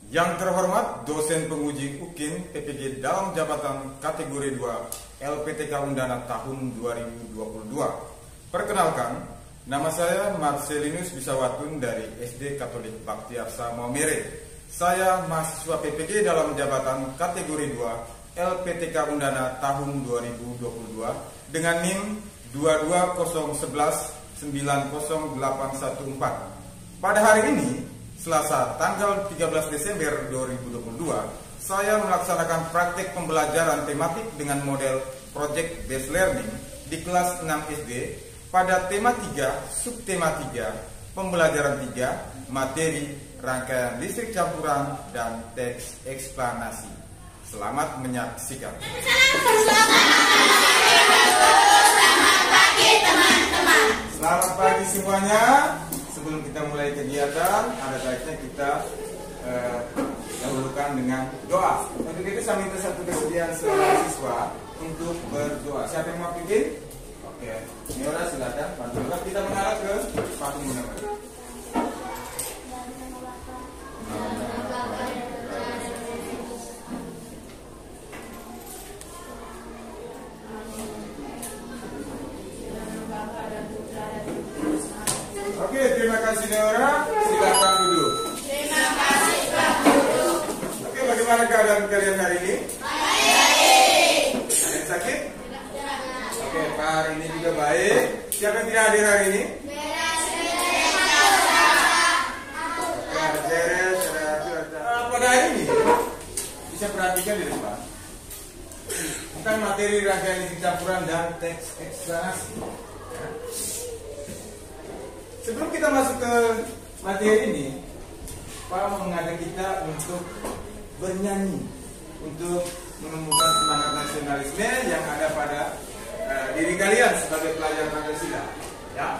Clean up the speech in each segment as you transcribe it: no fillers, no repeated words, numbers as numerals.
Yang terhormat dosen penguji UKIN PPG dalam jabatan kategori 2 LPTK Undana tahun 2022. Perkenalkan, nama saya Marcelinus Bisawatun dari SD Katolik Baktiarsa Maumere. Saya mahasiswa PPG dalam jabatan kategori 2 LPTK Undana tahun 2022 dengan NIM 22011900814. Pada hari ini, Selasa tanggal 13 Desember 2022, saya melaksanakan praktek pembelajaran tematik dengan model Project Based Learning di kelas 6 SD pada tema 3, subtema 3, pembelajaran 3, materi, rangkaian listrik campuran, dan teks eksplanasi. Selamat menyaksikan. Selamat pagi semuanya. Sebelum kita mulai kegiatan, ada baiknya kita dahulukan dengan doa. Untuk itu saya minta satu kesediaan seluruh siswa untuk berdoa. Siapa yang mau pimpin? Oke, Niora silakan. Bantu kita mengarah ke patung Bunda. Oke, terima kasih Niora. Silakan duduk. Terima kasih Pak Guru. Oke, bagaimana keadaan kalian hari ini? Baik. Ada yang sakit? Oke, Pak hari ini juga baik. Siapa yang tidak hadir hari ini? Pada hari ini bisa perhatikan di depan bukan materi rangkaian listrik campuran dan teks eksplanasi. Sebelum kita masuk ke materi ini, Pak mau mengajak kita untuk bernyanyi, untuk menemukan semangat nasionalisme yang ada pada diri kalian sebagai pelajar Pancasila. Ya.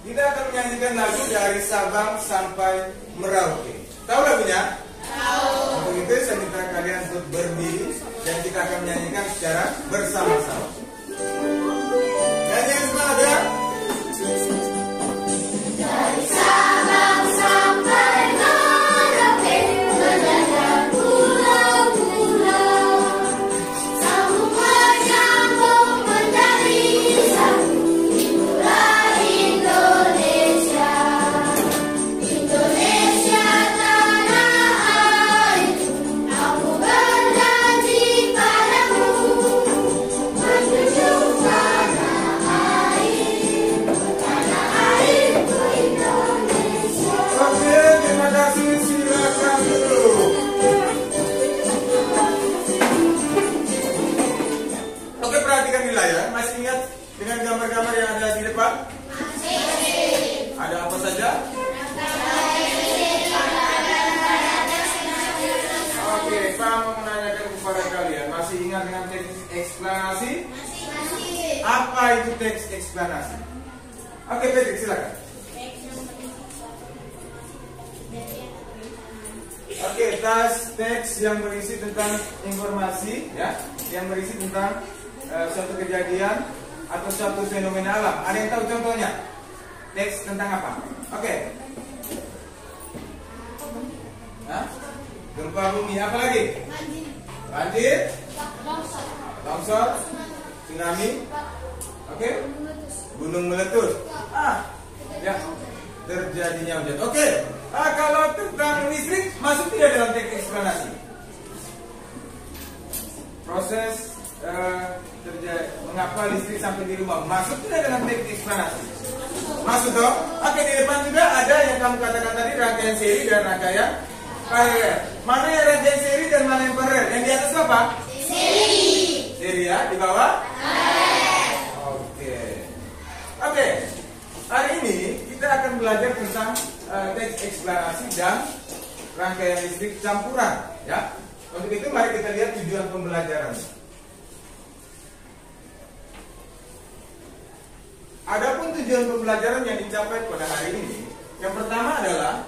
Kita akan menyanyikan lagu dari Sabang sampai Merauke. Tahu lagunya? Tahu. Untuk itu saya minta kalian untuk berdiri dan kita akan menyanyikan secara bersama-sama. Nyanyian semangat ya. Dari Sabang sampai Merauke, berjalan pulau-pulau, sambung menyambung menjadi satu, itulah Indonesia. Indonesia tanah airku, aku berjanji padamu, menjunjung tanah airku Indonesia. Oke, terima kasih. Silakan duduk. Oke, perhatikan nilai ya. Masih ingat dengan gambar-gambar yang ada di depan? Ada apa saja? Oke, Pak mau menanyakan kepada kalian, masih ingat dengan teks eksplanasi? Apa itu teks eksplanasi? Oke, Patrick silakan. Oke, teks yang berisi tentang informasi, ya, yang berisi tentang suatu kejadian atau suatu fenomena alam. Ada yang tahu contohnya? Teks tentang apa? Oke. Hah? Gempa bumi, apa lagi? Banjir, longsor, tsunami, oke? Gunung meletus. Ya, terjadinya hujan. Oke. Kalau tentang listrik masuk tidak dalam teks eksplanasi? Proses mengapa listrik sampai di rumah masuk tidak dalam teks eksplanasi? Masuk dong. Oke, di depan juga ada yang kamu katakan tadi, rangkaian seri dan rangkaian paralel. Mana yang rangkaian seri dan mana yang paralel? Yang di atas apa? Seri ya, di bawah? Oke. Hari ini kita akan belajar tentang teks eksplanasi dan rangkaian listrik campuran, ya. Untuk itu mari kita lihat tujuan pembelajaran. Adapun tujuan pembelajaran yang dicapai pada hari ini, yang pertama adalah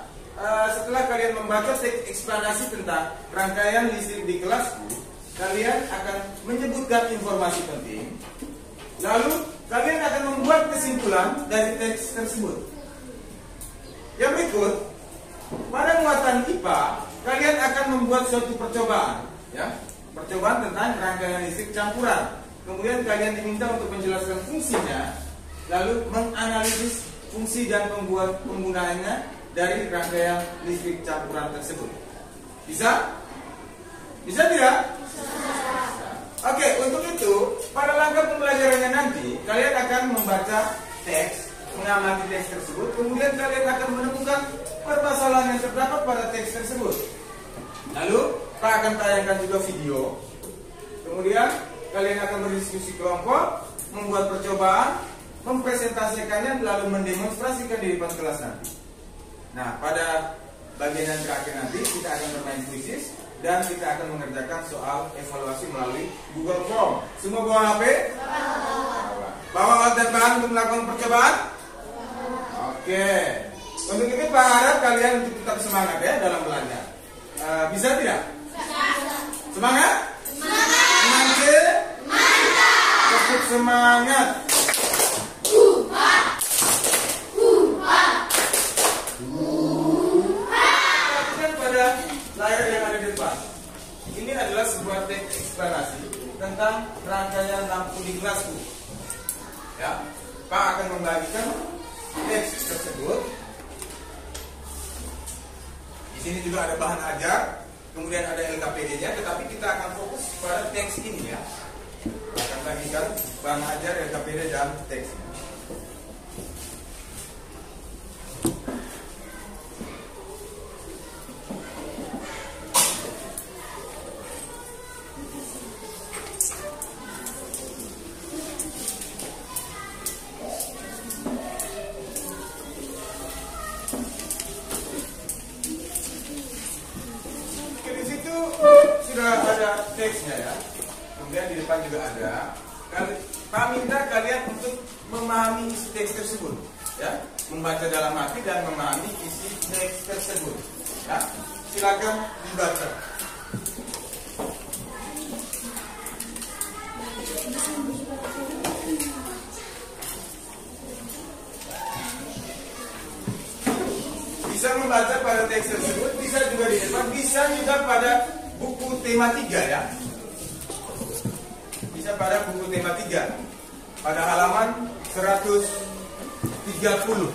setelah kalian membaca teks eksplanasi tentang rangkaian listrik di kelasku, kalian akan menyebutkan informasi penting. Lalu kalian akan membuat kesimpulan dari teks tersebut. Yang berikut, pada muatan IPA, kalian akan membuat suatu percobaan, ya, percobaan tentang rangkaian listrik campuran. Kemudian kalian diminta untuk menjelaskan fungsinya, lalu menganalisis fungsi dan penggunaannya dari rangkaian listrik campuran tersebut. Bisa? Bisa tidak? Oke, untuk itu pada langkah pembelajarannya nanti kalian akan membaca teks, mengamati teks tersebut, kemudian kalian akan menemukan permasalahan yang terdapat pada teks tersebut. Lalu Pak akan tayangkan juga video. Kemudian kalian akan berdiskusi kelompok, membuat percobaan, mempresentasikannya, lalu mendemonstrasikan di depan kelas nanti. Nah, pada bagian yang terakhir nanti kita akan bermain kuisis dan kita akan mengerjakan soal evaluasi melalui Google Form. Semua bawa HP? Bawa alat dan bahan untuk melakukan percobaan? Oke. Untuk itu Pak harap kalian untuk tetap semangat ya dalam belajar. Bisa tidak? Semangat? Semangat? Tetap semangat. Layar yang ada di depan. Ini adalah sebuah teks eksplanasi tentang rangkaian lampu di kelasku. Ya, Pak akan membagikan teks tersebut. Di sini juga ada bahan ajar, kemudian ada LKPD-nya, tetapi kita akan fokus pada teks ini ya. Akan bagikan bahan ajar, LKPD dan teksnya. Sudah ada teksnya ya, kemudian di depan juga ada. Pak minta kalian untuk memahami isi teks tersebut, ya, membaca dalam hati dan memahami isi teks tersebut. Ya, silakan dibaca. Bisa membaca pada teks tersebut, bisa juga di depan, bisa juga pada buku tema 3 ya. Bisa pada buku tema 3 pada halaman 130.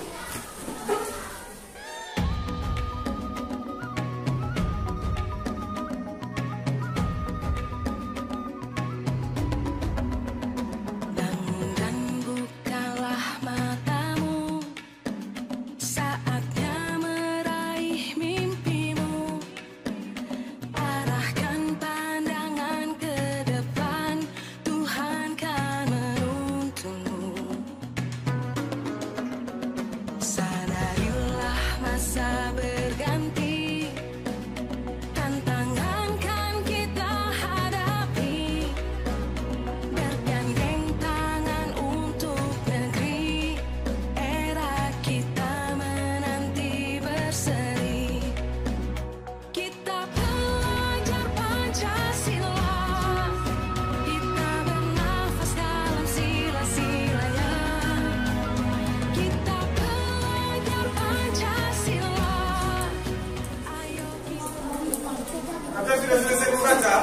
Sudah selesai membaca?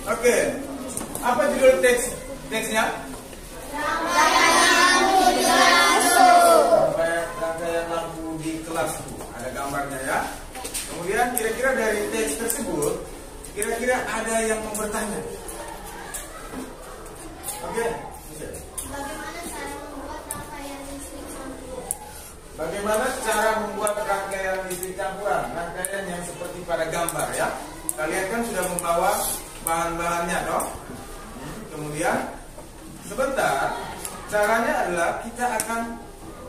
Oke. Apa judul teksnya? Rangkaian lampu di kelasku. Ada gambarnya ya. Kemudian kira-kira dari teks tersebut, kira-kira ada yang mau bertanya? Oke. Bagaimana cara membuat rangkaian listrik campuran? Rangkaian yang seperti pada gambar ya. Kalian kan sudah membawa bahan-bahannya toh. Kemudian sebentar, caranya adalah kita akan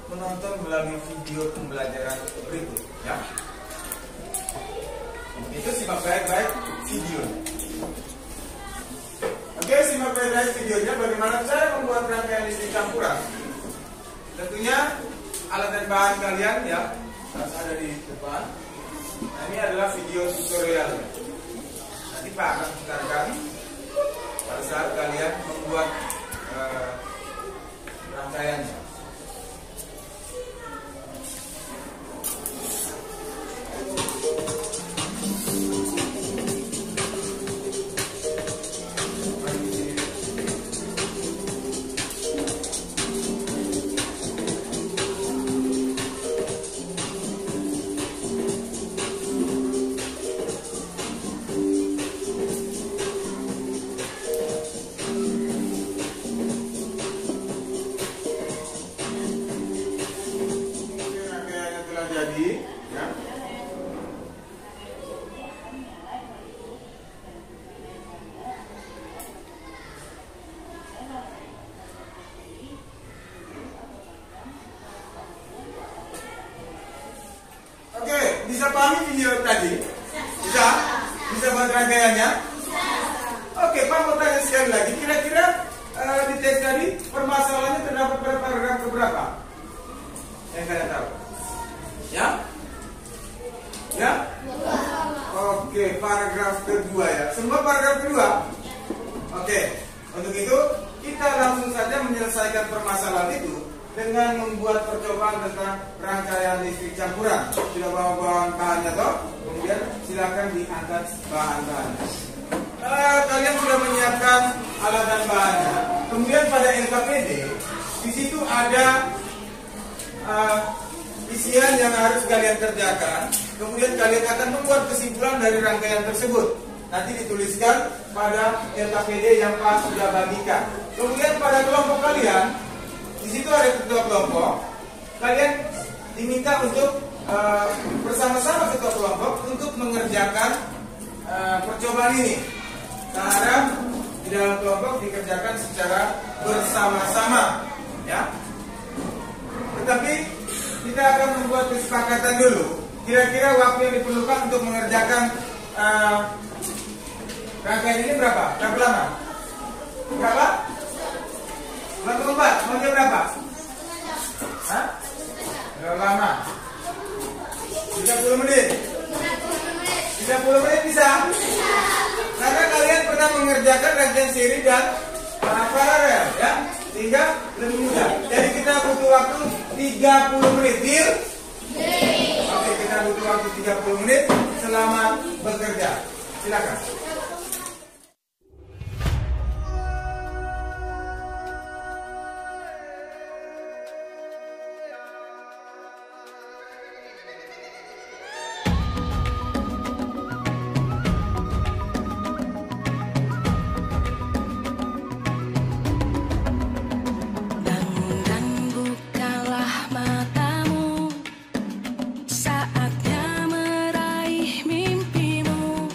menonton melalui video pembelajaran berikut ya. Itu simak baik-baik video. Oke, simak baik-baik videonya bagaimana cara membuat rangkaian listrik campuran. Tentunya alat dan bahan kalian ya harus ada di depan. Nah, ini adalah video tutorial. Nanti Pak akan putarkan pada saat kalian membuat rangkaiannya. Rangkaiannya telah jadi, ya. Oke, bisa pahami video tadi? Bisa? Bisa buat rangkaiannya? Oke, Pak mau tanya sekali lagi. Kira-kira di tes tadi permasalahannya terdapat pada paragraf keberapa? Yang kalian tahu? Ya? Ya? Oke, paragraf kedua ya. Semua paragraf kedua? Oke, untuk itu kita langsung saja menyelesaikan permasalahan itu dengan membuat percobaan tentang rangkaian listrik campuran. Sudah bawa bahannya toh? Kemudian silakan diangkat bahan-bahannya. Kalian sudah menyiapkan alat dan bahannya. Kemudian pada LKPD di situ ada isian yang harus kalian kerjakan. Kemudian kalian akan membuat kesimpulan dari rangkaian tersebut. Nanti dituliskan pada LKPD yang Pak sudah bagikan. Kemudian pada kelompok kalian, di situ ada ketua kelompok. Kalian diminta untuk bersama-sama ketua kelompok untuk mengerjakan percobaan ini. Saya harap di dalam kelompok dikerjakan secara bersama-sama, ya. Tetapi kita akan membuat kesepakatan dulu. Kira-kira waktu yang diperlukan untuk mengerjakan rangkaian ini berapa? Berapa lama? Berapa? Waktu keempat, maunya berapa? Hah? Berapa lama? 30 menit. 30 menit bisa? Karena kalian pernah mengerjakan rangkaian seri dan paralel, ya, sehingga lebih mudah. Jadi kita butuh waktu 30 menit. Deal? Oke, kita butuh waktu 30 menit selama bekerja. Silakan. Dan bukalah matamu, saatnya meraih mimpimu.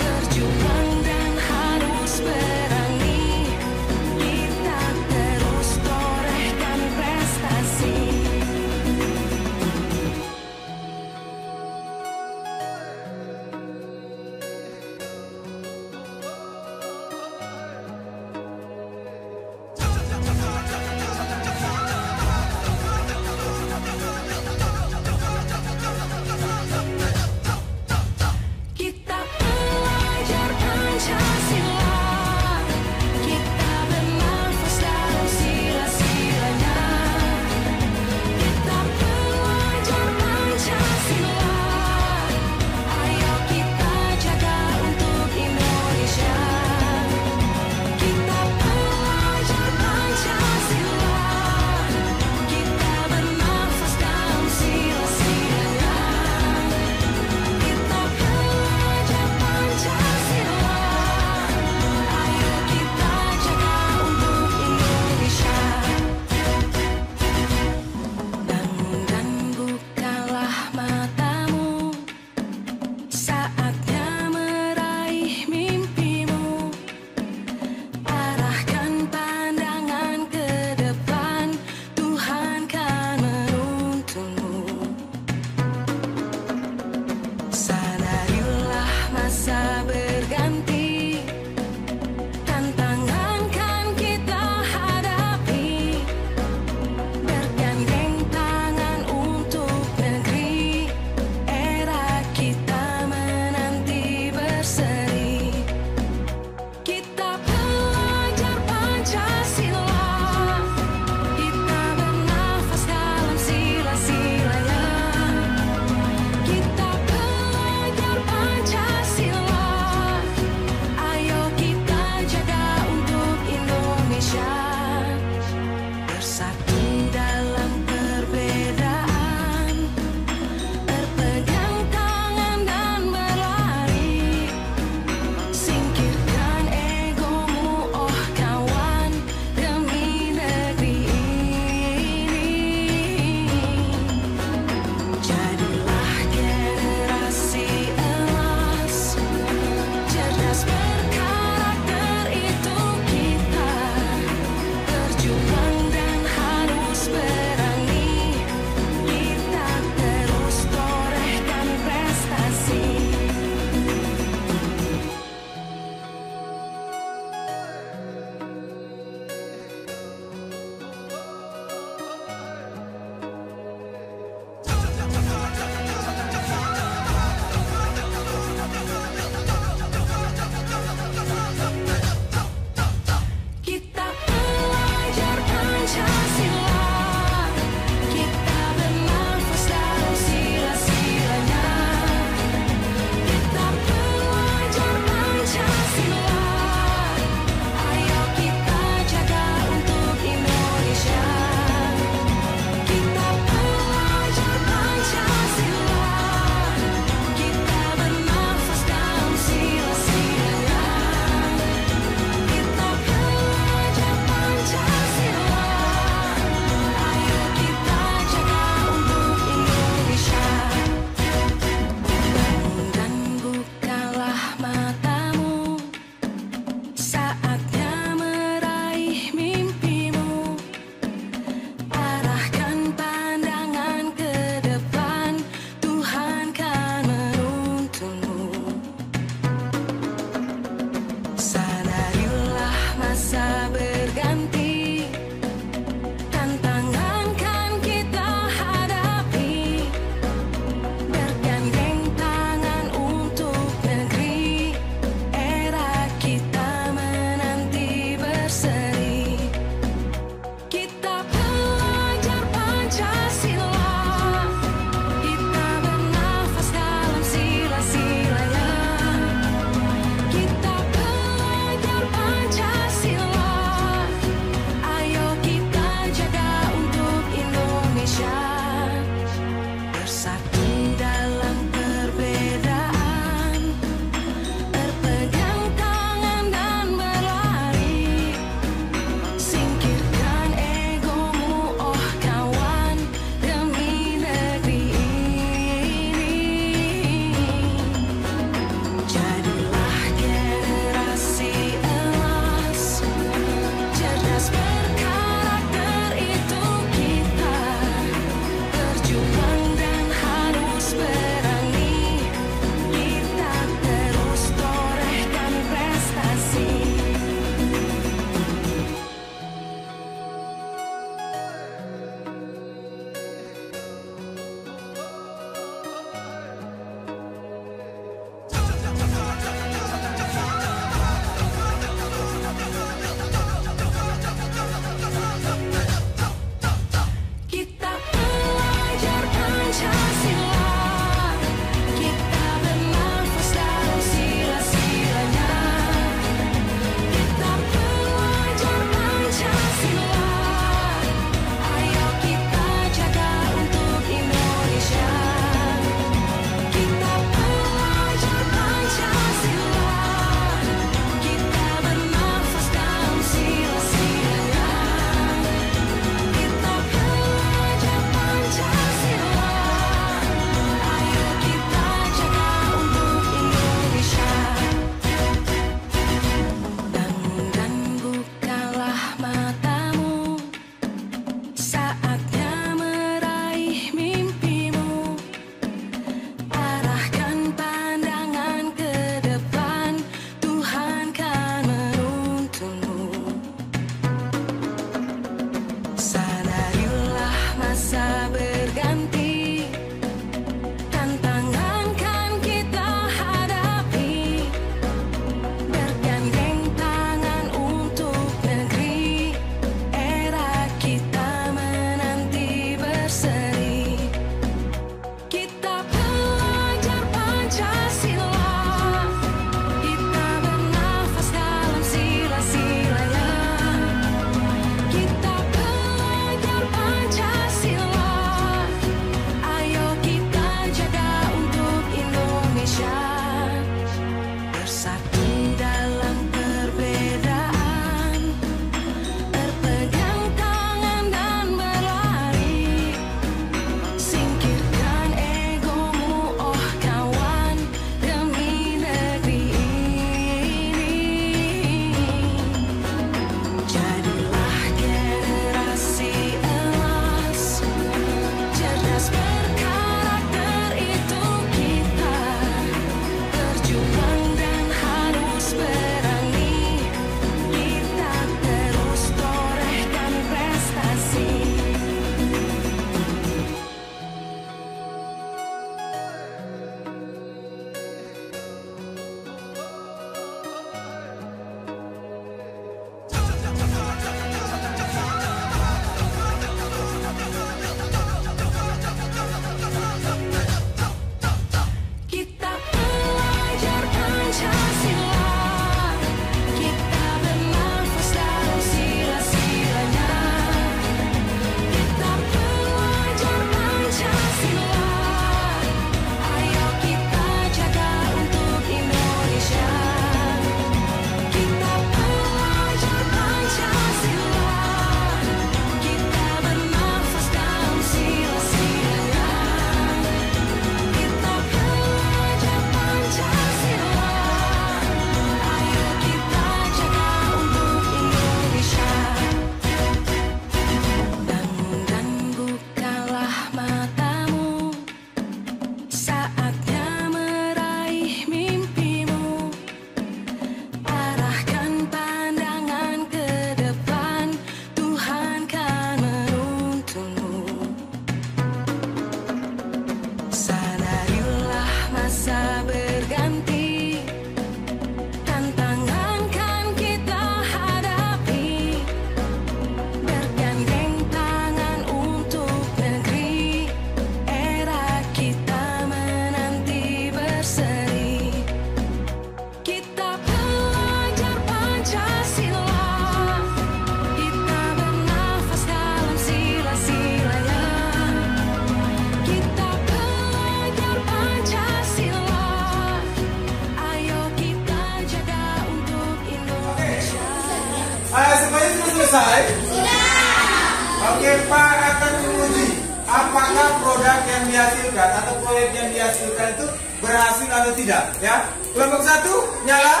apakah produk yang dihasilkan atau proyek yang dihasilkan itu berhasil atau tidak, ya. Kelompok 1 nyala.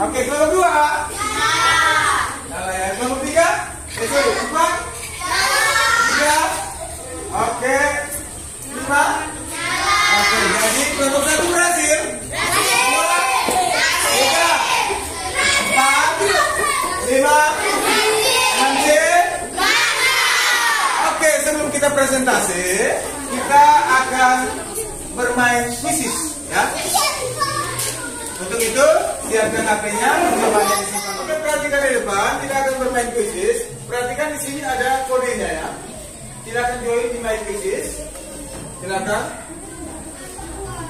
Oke, kelompok 2 nyala ya. Kelompok 3 4 3. Oke, 5. Oke, jadi kelompok 1 berhasil. 3 4 5 6 Oke, sebelum kita presentasi, kita akan bermain kuisis, ya. Untuk itu, siapkan HP-nya, jawabannya disimpan. Oke, perhatikan di depan, kita akan bermain kuisis. Perhatikan di sini ada kodenya, ya. Silakan join di My Kuisis. Silakan.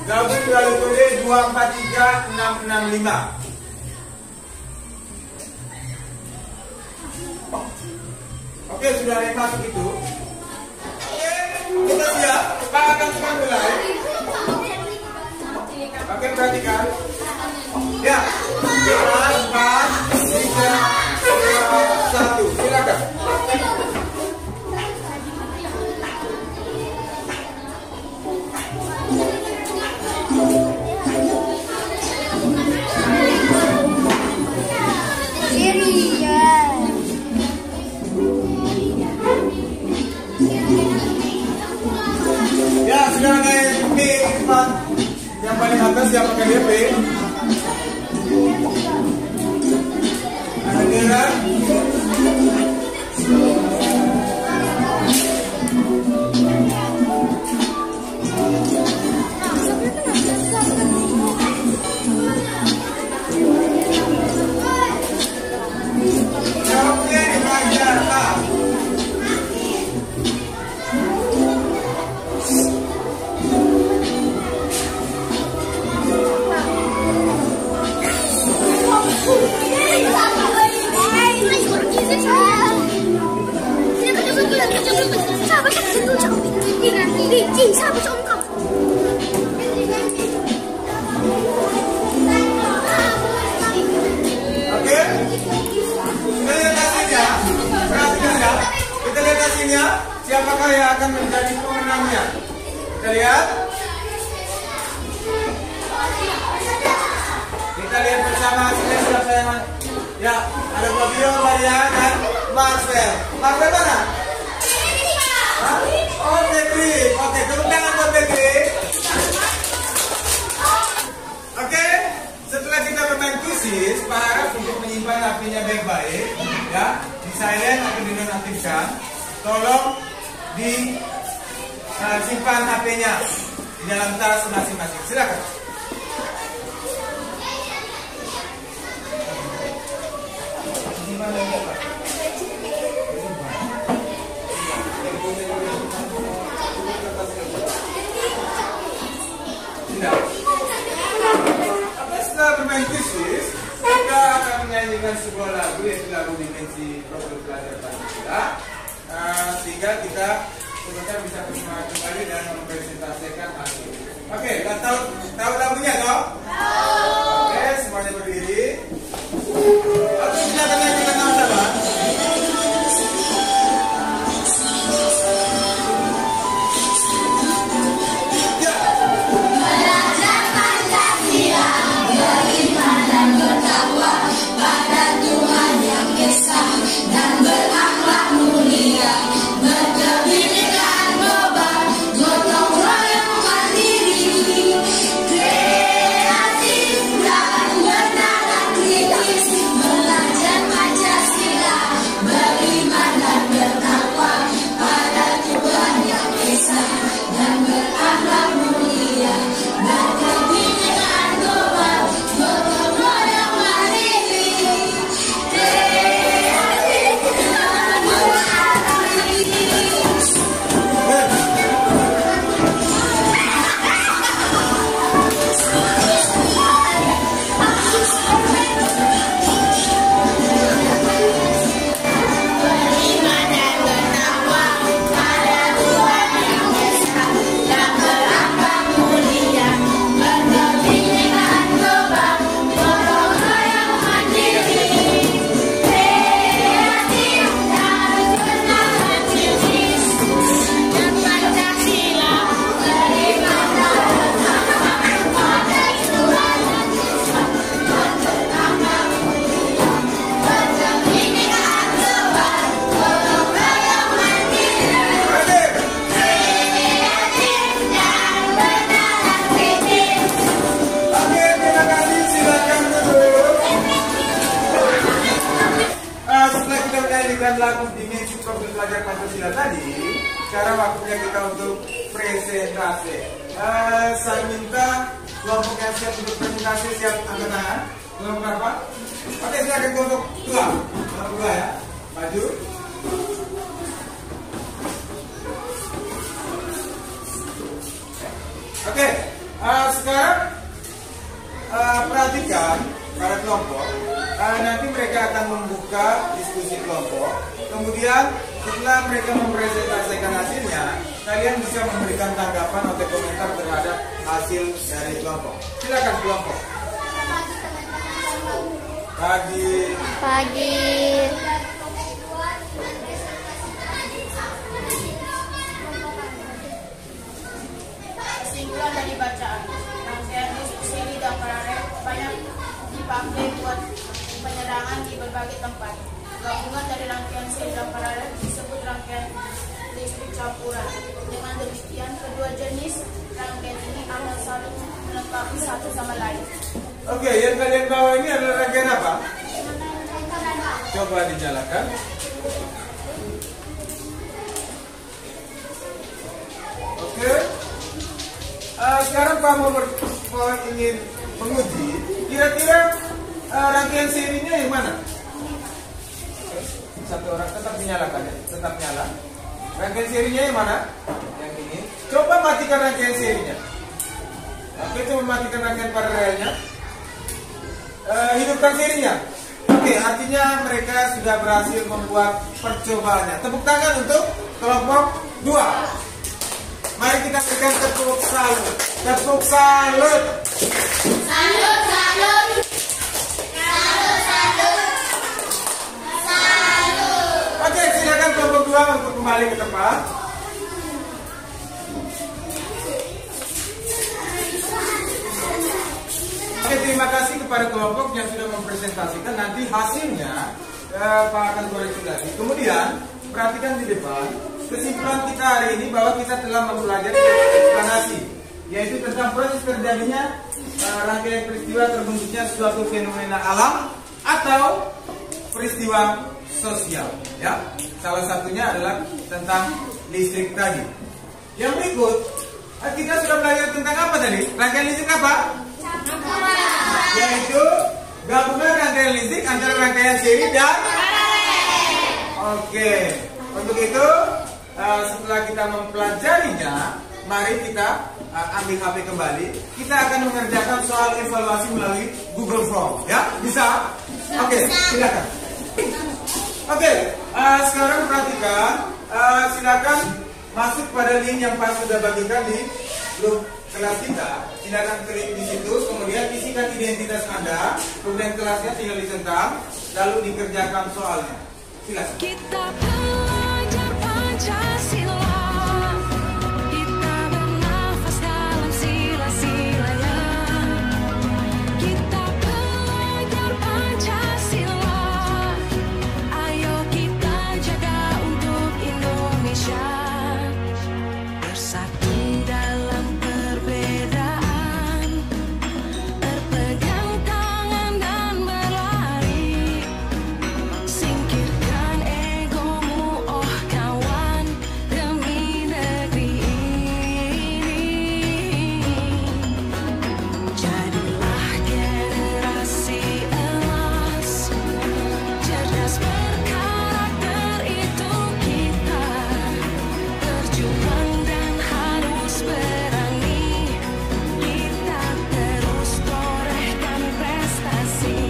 Gabung melalui kode 243665. Oke, sudah ada yang masuk itu. Oke, kita siap. Pak akan mulai. Oke, perhatikan. Ya, 5, 4, 3, 2, 1. Silakan. Ya, sudah ada yang P depan. Yang paling atas yang pakai DP. Ada gerak. Jawabnya di bagian A. Oke, kita lihat hasilnya. Perhatikan ya. Kita lihat hasilnya. Siapakah yang akan menjadi pemenangnya? Kita lihat. Kita lihat bersama hasilnya siapa yang ya, ada Fabio, Maria, dan Marcel. Marcel mana? Hah? Oh, Petri. Oke, tepuk tangan buat Petri. Oke, setelah kita bermain kuisis, Pak harap untuk menyimpan HP-nya baik-baik, ya, di silent atau di nonaktifkan. Tolong disimpan HP-nya di dalam tas masing-masing. Silakan. Setelah bermain kuisis, kita akan menyanyikan sebuah lagu, yaitu lagu Dimensi Profil Pelajar Pancasila, sehingga kita sebentar bisa kembali dan mempresentasikan hasil. Oke, tahu lagunya toh? Oke, semuanya berdiri. Oke, kita akan nyanyikan sama-sama. Gotong royong mandiri. laku dimensi profil pelajar Pancasila tadi, sekarang waktunya kita untuk presentasi. Saya minta kelompok yang siap untuk presentasi siap angkat tangan. Kelompok apa? Oke, silakan kelompok 2. Kelompok 2 ya. Maju. Oke, sekarang perhatikan para kelompok. Nanti mereka akan membuka diskusi kelompok. Kemudian setelah mereka mempresentasikan hasilnya, kalian bisa memberikan tanggapan atau komentar terhadap hasil dari kelompok. Silakan kelompok. Pagi. Kesimpulan dari bacaan, rangkaian diskusi dan paralel banyak dipakai buat penyerangan di berbagai tempat. Gabungan dari rangkaian seri dan paralel disebut rangkaian listrik campuran. Dengan demikian, kedua jenis rangkaian ini akan saling melengkapi satu sama lain. Oke, yang kalian bawa ini adalah rangkaian apa? Coba dinyalakan. Oke. Sekarang Pak ingin menguji kira-kira rangkaian serinya yang mana? Satu orang tetap dinyalakan ya, tetap nyala. Rangkaian serinya yang mana? Yang ini. Coba matikan rangkaian serinya. Oke, coba matikan rangkaian paralelnya. Hidupkan serinya. Oke, artinya mereka sudah berhasil membuat percobaannya. Tepuk tangan untuk kelompok 2. Mari kita berikan tepuk salut. Tepuk salut. Salut, salut. Oke, silakan kelompok 2 untuk kembali ke tempat. Oke, terima kasih kepada kelompok yang sudah mempresentasikan. Nanti hasilnya Pak akan koreksi lagi. Kemudian perhatikan di depan. Kesimpulan kita hari ini bahwa kita telah mempelajari eksplanasi, yaitu tentang proses terjadinya rangkaian peristiwa terbentuknya suatu fenomena alam atau peristiwa sosial. Ya, salah satunya adalah tentang listrik tadi. Yang berikut kita sudah belajar tentang apa tadi? Rangkaian listrik apa? Yaitu gabungan rangkaian listrik antara rangkaian seri dan paralel. Oke, untuk itu setelah kita mempelajarinya, mari kita ambil HP kembali. Kita akan mengerjakan soal evaluasi melalui Google Form. Ya, bisa? Oke, silakan. Oke, sekarang perhatikan. Silakan masuk pada link yang Pak sudah bagikan di grup kelas kita. Silakan klik di situ, kemudian isikan identitas Anda, kemudian kelasnya tinggal dicentang, lalu dikerjakan soalnya. Silakan. Kita belajar Pancasila, kita bernafas dalam sila-silanya. Kita belajar Pancasila, ayo kita jaga untuk Indonesia. Bersatu dalam perbedaan, berpegang tangan dan berlari. Singkirkan egomu, oh kawan, demi negeri ini. Jadilah generasi emas, cerdas berkarakter itu kita. Berjuang dan harus berani, kita terus torehkan prestasi.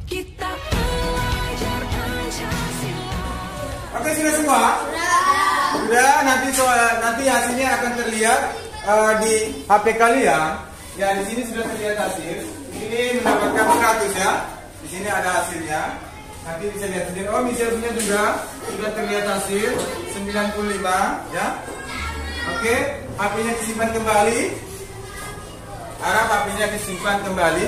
Kita belajar Pancasila. Oke, sudah semua? Sudah, nanti hasilnya akan terlihat di HP kalian. Ya, di sini sudah terlihat hasil. Ini mendapatkan 100 ya. Di sini ada hasilnya. Nanti bisa lihat sendiri. Oh, misalnya juga sudah terlihat hasil 95 ya. Oke, HP-nya disimpan kembali. Harap HP-nya disimpan kembali.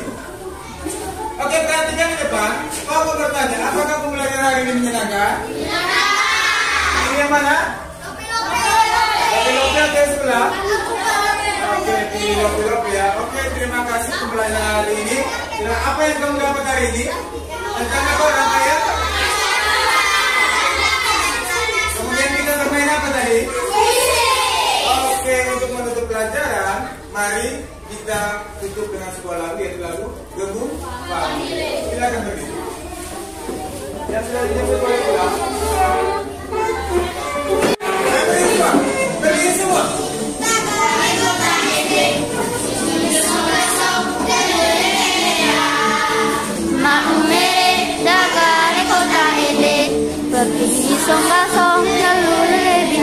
Oke, perhatikan di depan. Kau mau bertanya, apakah pembelajaran hari ini menyenangkan? Ini yang mana? Lopi-lopi atau yang sebelah? Oke, pilih lopi-lopi ya. Oke, terima kasih pembelajaran hari ini. Apa yang kamu dapat hari ini? Tentang apa rangkaian? Kemudian kita bermain apa tadi? Oke, untuk menutup pelajaran, mari kita tutup dengan sebuah lagu, yaitu lagu Gembung Pagi. Silakan berdiri. Yang sudah dijemput boleh pulang. Berdiri semua. Pergi song-song lalu lebih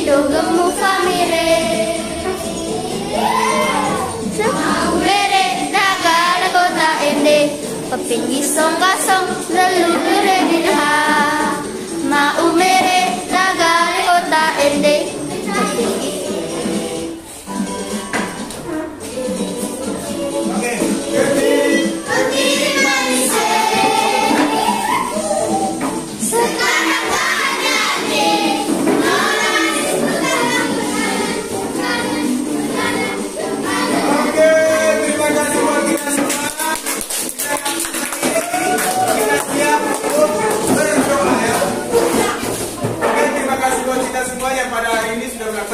gemu famire Maumere nagara kota ende Pepinggi song-kasong lalu beredilha Maumere nagara kota ende Pepinggi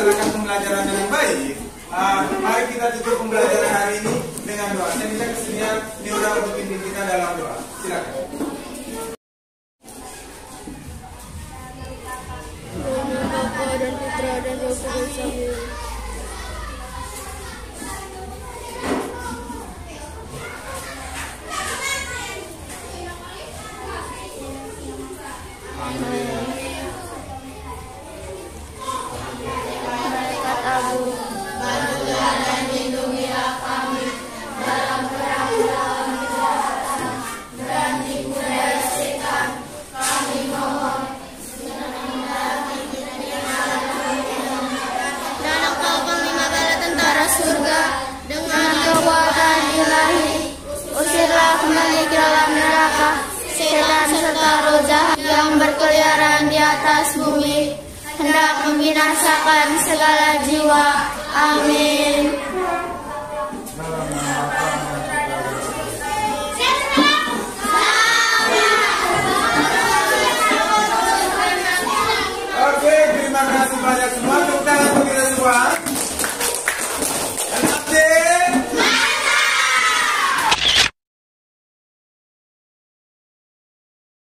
melaksanakan pembelajaran dengan baik. Mari kita tutup pembelajaran hari ini dengan doa. Saya minta kesediaan Niura untuk pimpin kita dalam doa. Silakan. Bapa dan Putra dan Roh Kudus. Amin. Bantulah dan lindungilah kami dalam perang melawan kejahatan dan tipu daya setan. Kami mohon dan Engkau panglima bala tentara surga dengan kekuatan ilahi. Usirlah kembali ke dalam neraka setan serta roh jahat yang berkeliaran di atas bumi, hendak membinasakan segala jiwa